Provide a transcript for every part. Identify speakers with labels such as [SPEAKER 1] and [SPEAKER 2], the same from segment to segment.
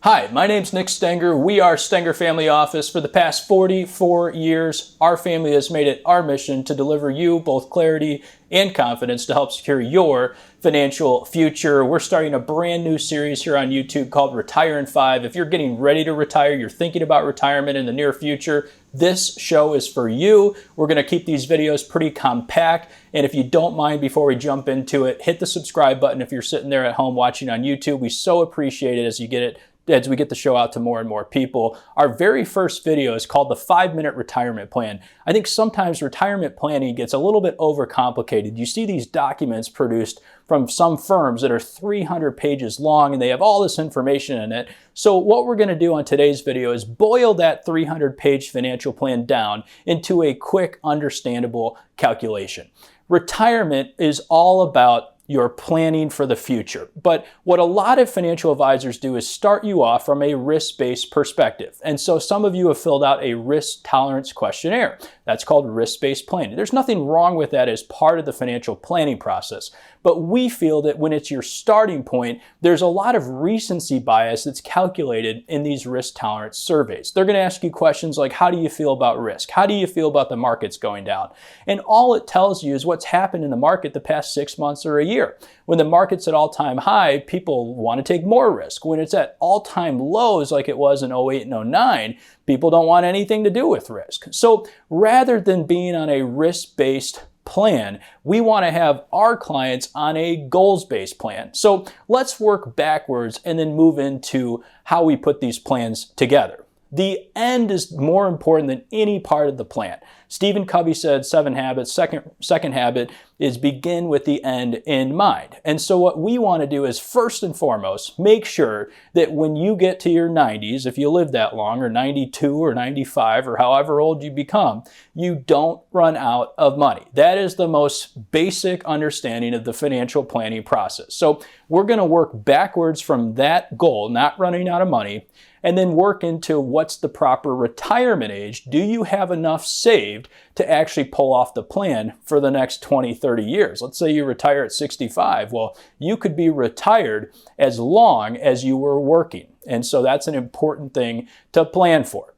[SPEAKER 1] Hi, my name's Nick Stenger. We are Stenger Family Office. For the past 44 years, our family has made it our mission to deliver you both clarity and confidence to help secure your financial future. We're starting a brand new series here on YouTube called Retire in 5. If you're getting ready to retire, you're thinking about retirement in the near future, this show is for you. We're going to keep these videos pretty compact. And if you don't mind, before we jump into it, hit the subscribe button if you're sitting there at home watching on YouTube. We so appreciate it as we get the show out to more and more people. Our very first video is called the 5-Minute Retirement Plan. I think sometimes retirement planning gets a little bit overcomplicated. You see these documents produced from some firms that are 300 pages long and they have all this information in it. So what we're going to do on today's video is boil that 300-page financial plan down into a quick, understandable calculation. Retirement is all about your planning for the future. But what a lot of financial advisors do is start you off from a risk-based perspective. And so some of you have filled out a risk tolerance questionnaire. That's called risk-based planning. There's nothing wrong with that as part of the financial planning process. But we feel that when it's your starting point, there's a lot of recency bias that's calculated in these risk tolerance surveys. They're going to ask you questions like, how do you feel about risk? How do you feel about the markets going down? And all it tells you is what's happened in the market the past 6 months or a year. When the market's at all-time high, people want to take more risk. When it's at all-time lows like it was in 08 and 09, people don't want anything to do with risk. So rather than being on a risk-based plan, we want to have our clients on a goals-based plan. So let's work backwards and then move into how we put these plans together. The end is more important than any part of the plan. Stephen Covey said 7 habits. Second habit is begin with the end in mind. And so what we want to do is first and foremost, make sure that when you get to your 90s, if you live that long, or 92 or 95 or however old you become, you don't run out of money. That is the most basic understanding of the financial planning process. So we're going to work backwards from that goal, not running out of money, and then work into what's the proper retirement age. Do you have enough saved to actually pull off the plan for the next 20, 30 years? Let's say you retire at 65. Well, you could be retired as long as you were working. And so that's an important thing to plan for.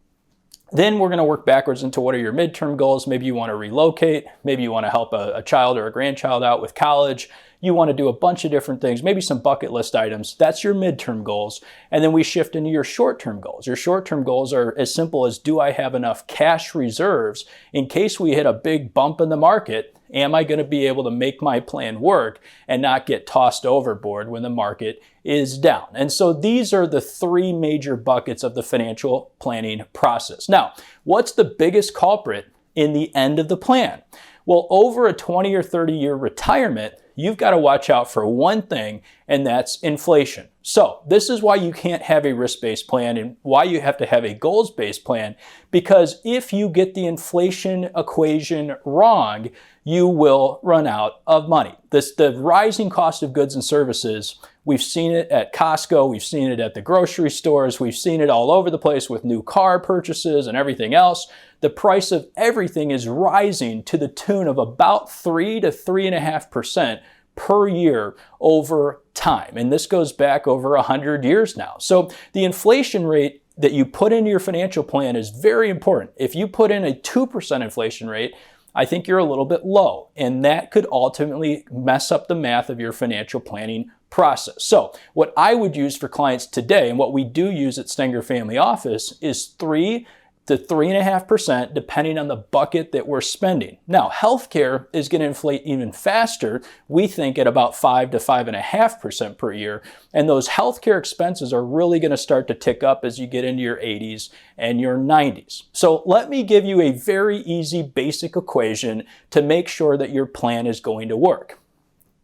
[SPEAKER 1] Then we're going to work backwards into what are your midterm goals. Maybe you want to relocate. Maybe you want to help a child or a grandchild out with college. You want to do a bunch of different things, maybe some bucket list items. That's your midterm goals. And then we shift into your short-term goals. Your short-term goals are as simple as, do I have enough cash reserves in case we hit a big bump in the market? Am I going to be able to make my plan work and not get tossed overboard when the market is down? And so these are the 3 major buckets of the financial planning process. Now, what's the biggest culprit in the end of the plan? Well, over a 20 or 30 year retirement, you've got to watch out for one thing, and that's inflation. So this is why you can't have a risk-based plan and why you have to have a goals-based plan, because if you get the inflation equation wrong, you will run out of money. The rising cost of goods and services, we've seen it at Costco, we've seen it at the grocery stores, we've seen it all over the place with new car purchases and everything else. The price of everything is rising to the tune of about 3 to 3.5% per year over time. And this goes back over 100 years now. So the inflation rate that you put into your financial plan is very important. If you put in a 2% inflation rate, I think you're a little bit low, and that could ultimately mess up the math of your financial planning process. So what I would use for clients today, and what we do use at Stenger Family Office, is 3 to 3.5% depending on the bucket that we're spending. Now, healthcare is going to inflate even faster, we think at about 5 to 5.5% per year. And those healthcare expenses are really going to start to tick up as you get into your 80s and your 90s. So let me give you a very easy basic equation to make sure that your plan is going to work.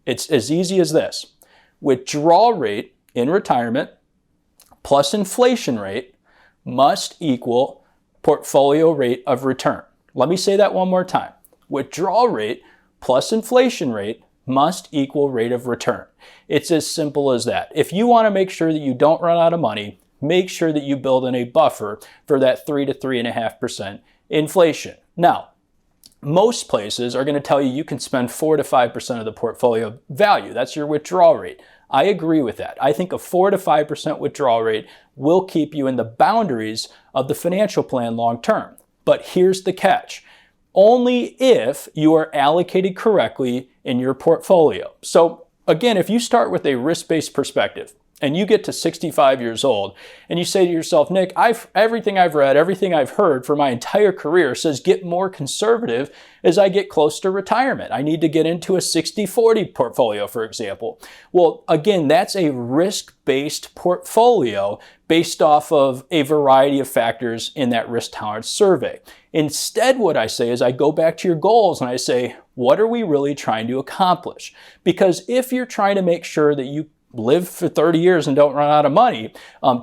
[SPEAKER 1] It's as easy as this. Withdrawal rate in retirement plus inflation rate must equal portfolio rate of return. Let me say that one more time. Withdrawal rate plus inflation rate must equal rate of return. It's as simple as that. If you want to make sure that you don't run out of money, make sure that you build in a buffer for that 3 to 3.5% inflation. Now, most places are going to tell you you can spend 4 to 5% of the portfolio value. That's your withdrawal rate. I agree with that. I think a 4 to 5% withdrawal rate will keep you in the boundaries of the financial plan long term. But here's the catch. Only if you are allocated correctly in your portfolio. So again, if you start with a risk-based perspective, and you get to 65 years old and you say to yourself, Nick, everything I've read, everything I've heard for my entire career says get more conservative as I get close to retirement. I need to get into a 60-40 portfolio, for example. Well, again, that's a risk-based portfolio based off of a variety of factors in that risk tolerance survey. Instead, what I say is I go back to your goals and I say, what are we really trying to accomplish? Because if you're trying to make sure that you live for 30 years and don't run out of money,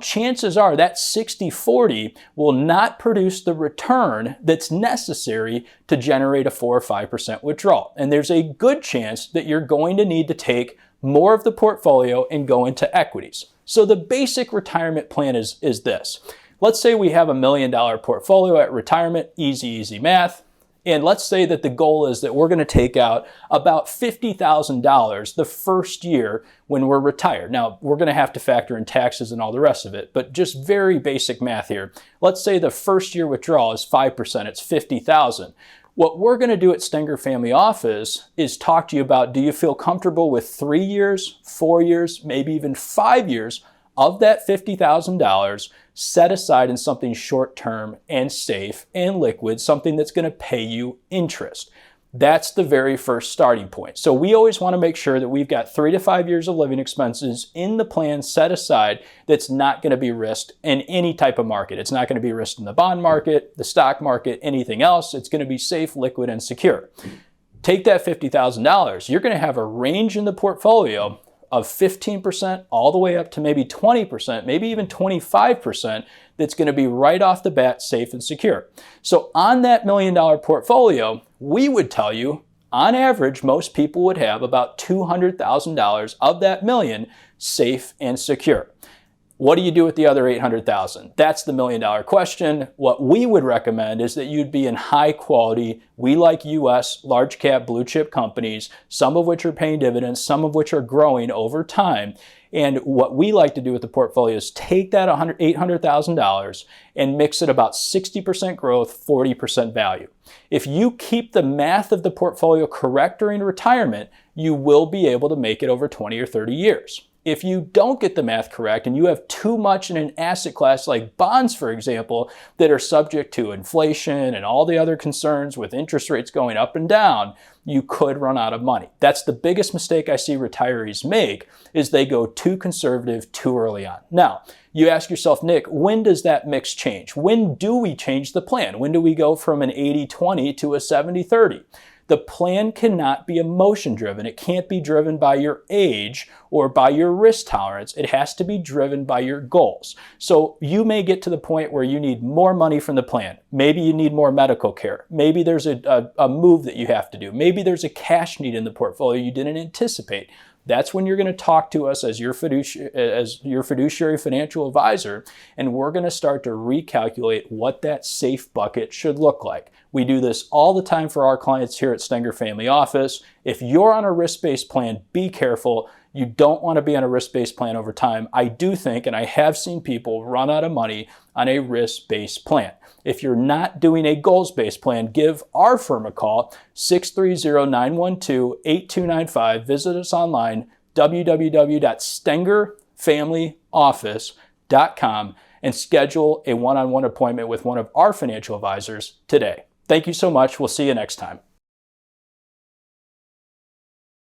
[SPEAKER 1] chances are that 60-40 will not produce the return that's necessary to generate a 4 or 5% withdrawal. And there's a good chance that you're going to need to take more of the portfolio and go into equities. So the basic retirement plan is this. Let's say we have $1 million portfolio at retirement, easy math. And let's say that the goal is that we're going to take out about $50,000 the first year when we're retired. Now, we're going to have to factor in taxes and all the rest of it, but just very basic math here. Let's say the first year withdrawal is 5%, it's $50,000. What we're going to do at Stenger Family Office is talk to you about, do you feel comfortable with 3 years, 4 years, maybe even 5 years of that $50,000 set aside in something short-term and safe and liquid, something that's going to pay you interest. That's the very first starting point. So we always want to make sure that we've got 3 to 5 years of living expenses in the plan set aside that's not going to be risked in any type of market. It's not going to be risked in the bond market, the stock market, anything else. It's going to be safe, liquid, and secure. Take that $50,000. You're going to have a range in the portfolio of 15% all the way up to maybe 20%, maybe even 25% that's going to be right off the bat safe and secure. So on that $1 million portfolio, we would tell you, on average, most people would have about $200,000 of that million safe and secure. What do you do with the other $800,000? That's the $1 million question. What we would recommend is that you'd be in high quality, we like US large cap blue chip companies, some of which are paying dividends, some of which are growing over time. And what we like to do with the portfolio is take that $800,000 and mix it about 60% growth, 40% value. If you keep the math of the portfolio correct during retirement, you will be able to make it over 20 or 30 years. If you don't get the math correct and you have too much in an asset class like bonds, for example, that are subject to inflation and all the other concerns with interest rates going up and down, you could run out of money. That's the biggest mistake I see retirees make, is they go too conservative too early on. Now, you ask yourself, Nick, when does that mix change? When do we change the plan? When do we go from an 80-20 to a 70-30? The plan cannot be emotion driven. It can't be driven by your age or by your risk tolerance. It has to be driven by your goals. So you may get to the point where you need more money from the plan. Maybe you need more medical care. Maybe there's a move that you have to do. Maybe there's a cash need in the portfolio you didn't anticipate. That's when you're going to talk to us as your fiduciary financial advisor, and we're going to start to recalculate what that safe bucket should look like. We do this all the time for our clients here at Stenger Family Office. If you're on a risk-based plan, be careful. You don't want to be on a risk-based plan over time. I do think, and I have seen people run out of money on a risk-based plan. If you're not doing a goals-based plan, give our firm a call, 630-912-8295. Visit us online, www.stengerfamilyoffice.com, and schedule a one-on-one appointment with one of our financial advisors today. Thank you so much. We'll see you next time.